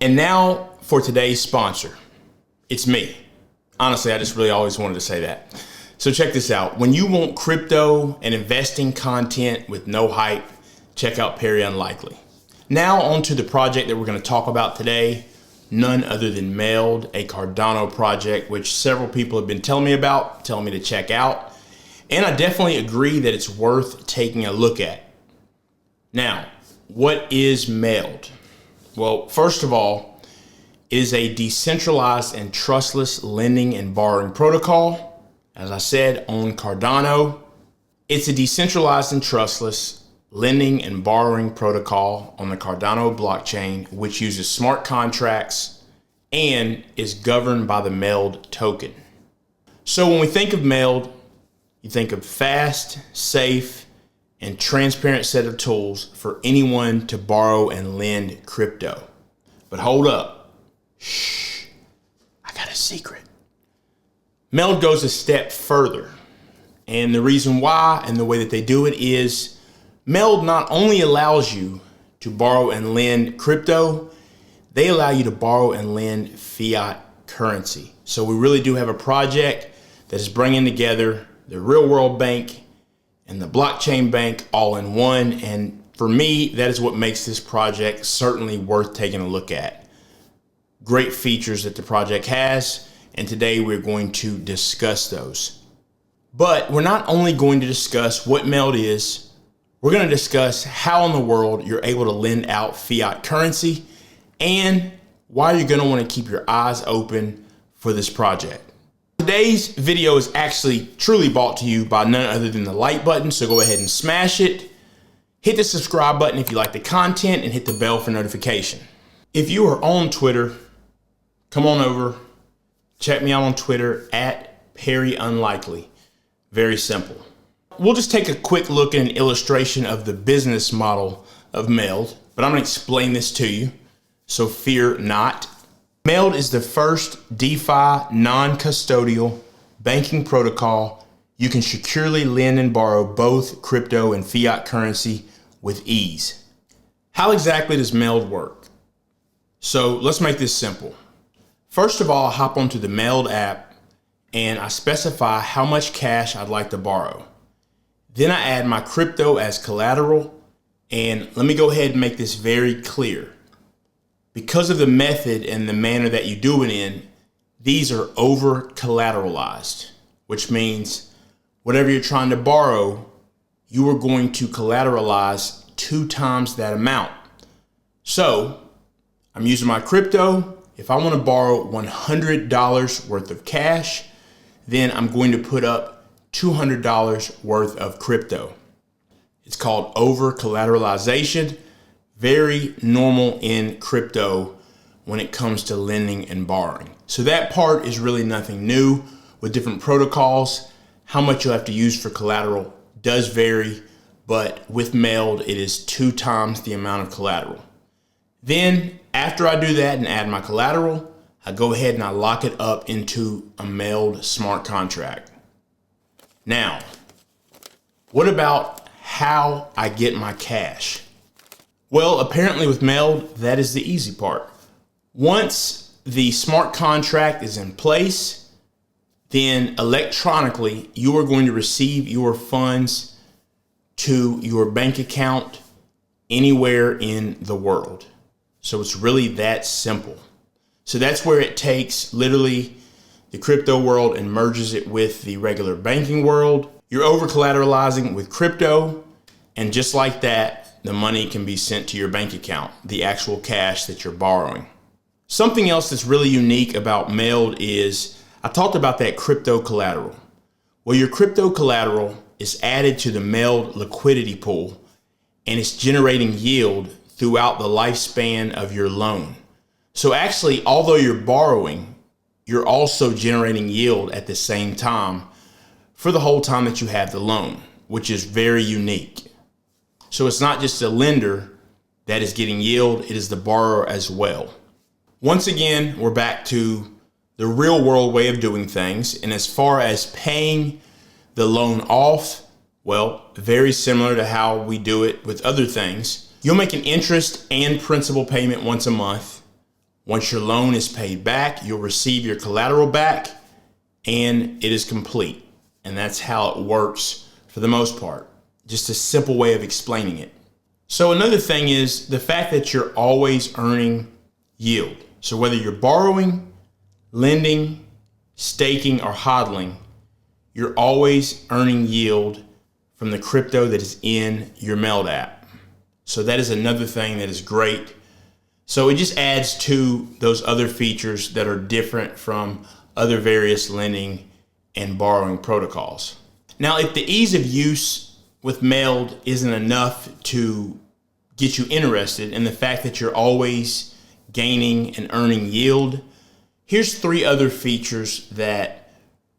And now for today's sponsor. It's me. Honestly, I just really always wanted to say that. So check this out. When you want crypto and investing content with no hype, check out Perry Unlikely. Now onto the project that we're going to talk about today. None other than Meld, a Cardano project, which several people have been telling me about, telling me to check out. And I definitely agree that it's worth taking a look at. Now, what is Meld? Well, first of all, it is a decentralized and trustless lending and borrowing protocol. As I said, on Cardano. It's a decentralized and trustless lending and borrowing protocol on the Cardano blockchain, which uses smart contracts and is governed by the Meld token. So when we think of Meld, you think of fast, safe, and transparent set of tools for anyone to borrow and lend crypto. But hold up. Shh, I got a secret. Meld goes a step further. And the reason why and the way that they do it is Meld not only allows you to borrow and lend crypto, they allow you to borrow and lend fiat currency. So we really do have a project that is bringing together the real world bank and the blockchain bank all in one. And for me, that is what makes this project certainly worth taking a look at. Great features that the project has, and today we're going to discuss those. But we're not only going to discuss what Meld is, we're going to discuss how in the world you're able to lend out fiat currency and why you're going to want to keep your eyes open for this project. Today's video is actually truly brought to you by none other than the like button, so go ahead and smash it. Hit the subscribe button if you like the content and hit the bell for notification. If you are on Twitter, come on over, check me out on Twitter at Perry Unlikely. Very simple. We'll just take a quick look at an illustration of the business model of Meld, but I'm going to explain this to you, so fear not. Meld is the first DeFi non-custodial banking protocol. You can securely lend and borrow both crypto and fiat currency with ease. How exactly does Meld work? So let's make this simple. First of all, I hop onto the Meld app and I specify how much cash I'd like to borrow. Then I add my crypto as collateral, and let me go ahead and make this very clear. Because of the method and the manner that you do it in, these are over collateralized, which means whatever you're trying to borrow, you are going to collateralize 2 times that amount. So I'm using my crypto. If I want to borrow $100 worth of cash, then I'm going to put up $200 worth of crypto. It's called over collateralization. Very normal in crypto when it comes to lending and borrowing. So that part is really nothing new. With different protocols, how much you'll have to use for collateral does vary, but with Meld, it is 2 times the amount of collateral. Then after I do that and add my collateral, I go ahead and I lock it up into a Meld smart contract. Now, what about how I get my cash? Well, apparently with Meld, that is the easy part. Once the smart contract is in place, then electronically, you are going to receive your funds to your bank account anywhere in the world. So it's really that simple. So that's where it takes literally the crypto world and merges it with the regular banking world. You're over collateralizing with crypto, and just like that, the money can be sent to your bank account, the actual cash that you're borrowing. Something else that's really unique about Meld is, I talked about that crypto collateral. Well, your crypto collateral is added to the Meld liquidity pool, and it's generating yield throughout the lifespan of your loan. So actually, although you're borrowing, you're also generating yield at the same time for the whole time that you have the loan, which is very unique. So it's not just a lender that is getting yield, it is the borrower as well. Once again, we're back to the real world way of doing things. And as far as paying the loan off, well, very similar to how we do it with other things. You'll make an interest and principal payment once a month Once your loan is paid back, you'll receive your collateral back and it is complete. And that's how it works for the most part. Just a simple way of explaining it. So another thing is the fact that you're always earning yield. So whether you're borrowing, lending, staking, or hodling, you're always earning yield from the crypto that is in your Meld app. So that is another thing that is great. So it just adds to those other features that are different from other various lending and borrowing protocols. Now, if the ease of use with Meld isn't enough to get you interested in the fact that you're always gaining and earning yield, here's 3 other features that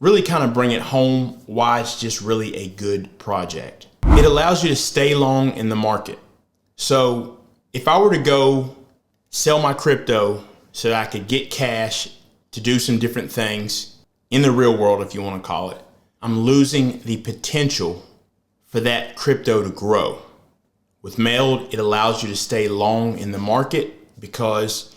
really kind of bring it home why it's just really a good project. It allows you to stay long in the market. So if I were to go sell my crypto so that I could get cash to do some different things in the real world, if you want to call it, I'm losing the potential for that crypto to grow. With Meld, it allows you to stay long in the market, because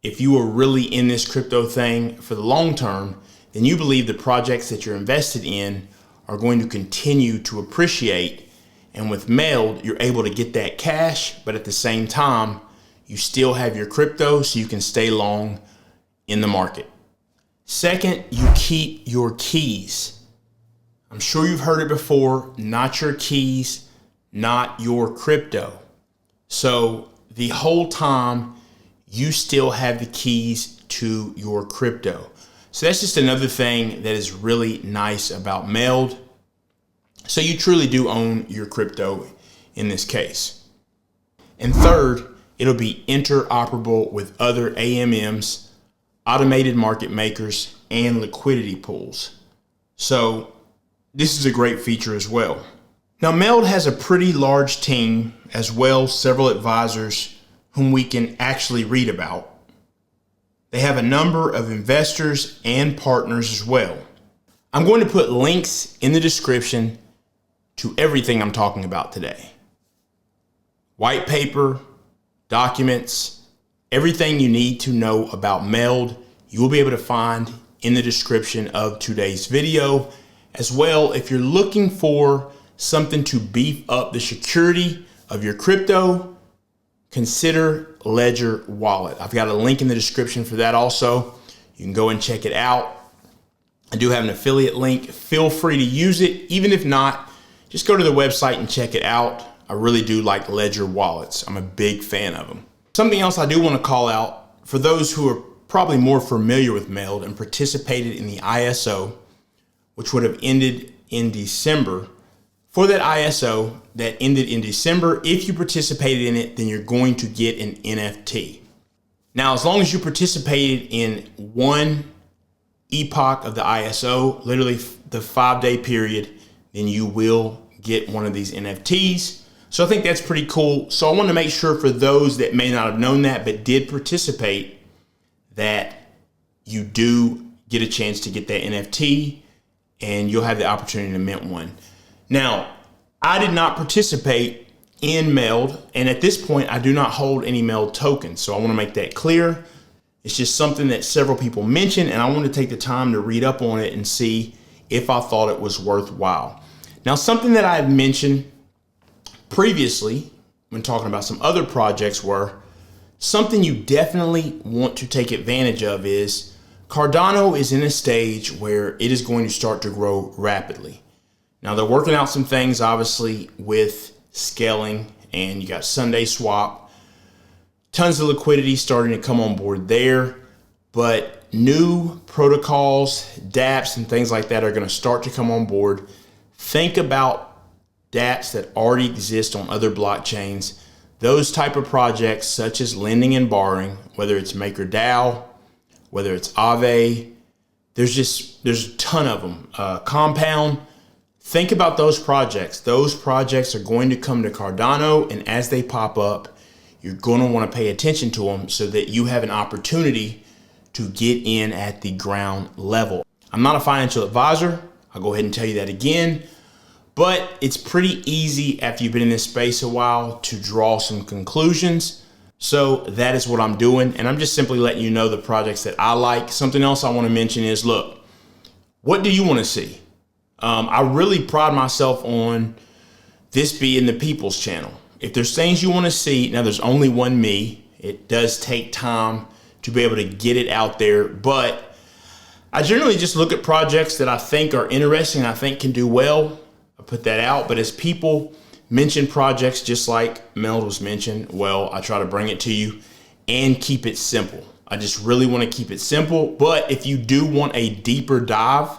if you are really in this crypto thing for the long term, then you believe the projects that you're invested in are going to continue to appreciate. And with Meld, you're able to get that cash, but at the same time, you still have your crypto so you can stay long in the market. Second, you keep your keys. I'm sure you've heard it before, not your keys, not your crypto. So the whole time, you still have the keys to your crypto. So that's just another thing that is really nice about Meld. So you truly do own your crypto in this case. And third, it'll be interoperable with other AMMs, automated market makers, and liquidity pools. So this is a great feature as well. Now, Meld has a pretty large team, as well as several advisors whom we can actually read about. They have a number of investors and partners as well. I'm going to put links in the description to everything I'm talking about today. White paper, documents, everything you need to know about Meld, you will be able to find in the description of today's video. As well, if you're looking for something to beef up the security of your crypto, consider Ledger Wallet. I've got a link in the description for that also. You can go and check it out. I do have an affiliate link. Feel free to use it. Even if not, just go to the website and check it out. I really do like Ledger wallets. I'm a big fan of them. Something else I do want to call out for those who are probably more familiar with Meld and participated in the ISO, which would have ended in December. For that ISO that ended in December, if you participated in it, then you're going to get an NFT. Now, as long as you participated in one epoch of the ISO, literally the 5-day period, then you will get one of these NFTs. So I think that's pretty cool. So I want to make sure for those that may not have known that but did participate, that you do get a chance to get that NFT and you'll have the opportunity to mint one. Now, I did not participate in Meld, and at this point, I do not hold any Meld tokens. So I want to make that clear. It's just something that several people mentioned, and I want to take the time to read up on it and see if I thought it was worthwhile. Now, something that I had mentioned previously when talking about some other projects were something you definitely want to take advantage of is Cardano is in a stage where it is going to start to grow rapidly. Now, they're working out some things, obviously, with scaling, and you got Sunday Swap, tons of liquidity starting to come on board there, but new protocols, dApps, and things like that are going to start to come on board. Think about dApps that already exist on other blockchains. Those type of projects, such as lending and borrowing, whether it's MakerDAO, whether it's Aave, there's a ton of them. Compound. Think about those projects. Those projects are going to come to Cardano, and as they pop up, you're going to want to pay attention to them so that you have an opportunity to get in at the ground level. I'm not a financial advisor. I'll go ahead and tell you that again, but it's pretty easy after you've been in this space a while to draw some conclusions. So that is what I'm doing. And I'm just simply letting you know the projects that I like. Something else I want to mention is, look, what do you want to see? I really pride myself on this being the people's channel. If there's things you want to see, now there's only one me. It does take time to be able to get it out there, but I generally just look at projects that I think are interesting, I think can do well. I put that out, but as people mention projects just like Meld was mentioned, well, I try to bring it to you and keep it simple. I just really want to keep it simple, but if you do want a deeper dive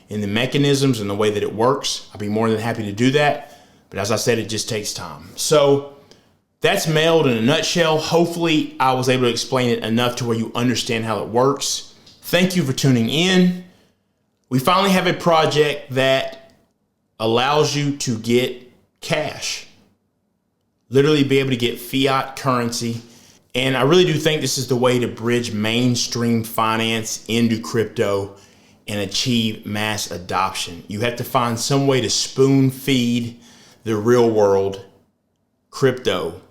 in the mechanisms and the way that it works, I'd be more than happy to do that. But as I said, it just takes time. So that's Meld in a nutshell. Hopefully I was able to explain it enough to where you understand how it works. Thank you for tuning in. We finally have a project that allows you to get cash, literally be able to get fiat currency. And I really do think this is the way to bridge mainstream finance into crypto and achieve mass adoption. You have to find some way to spoon feed the real world crypto.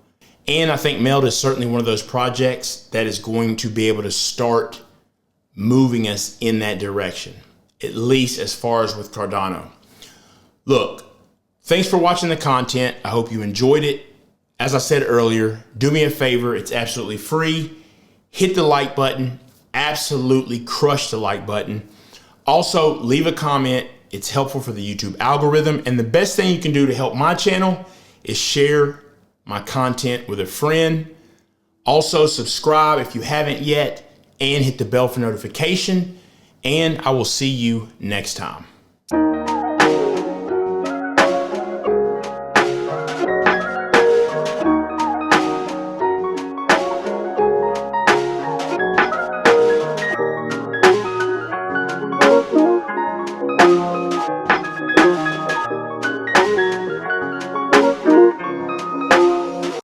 And I think Meld is certainly one of those projects that is going to be able to start moving us in that direction, at least as far as with Cardano. Look, thanks for watching the content. I hope you enjoyed it. As I said earlier, do me a favor. It's absolutely free. Hit the like button. Absolutely crush the like button. Also, leave a comment. It's helpful for the YouTube algorithm. And the best thing you can do to help my channel is share my content with a friend. Also, subscribe if you haven't yet and hit the bell for notification. And I will see you next time.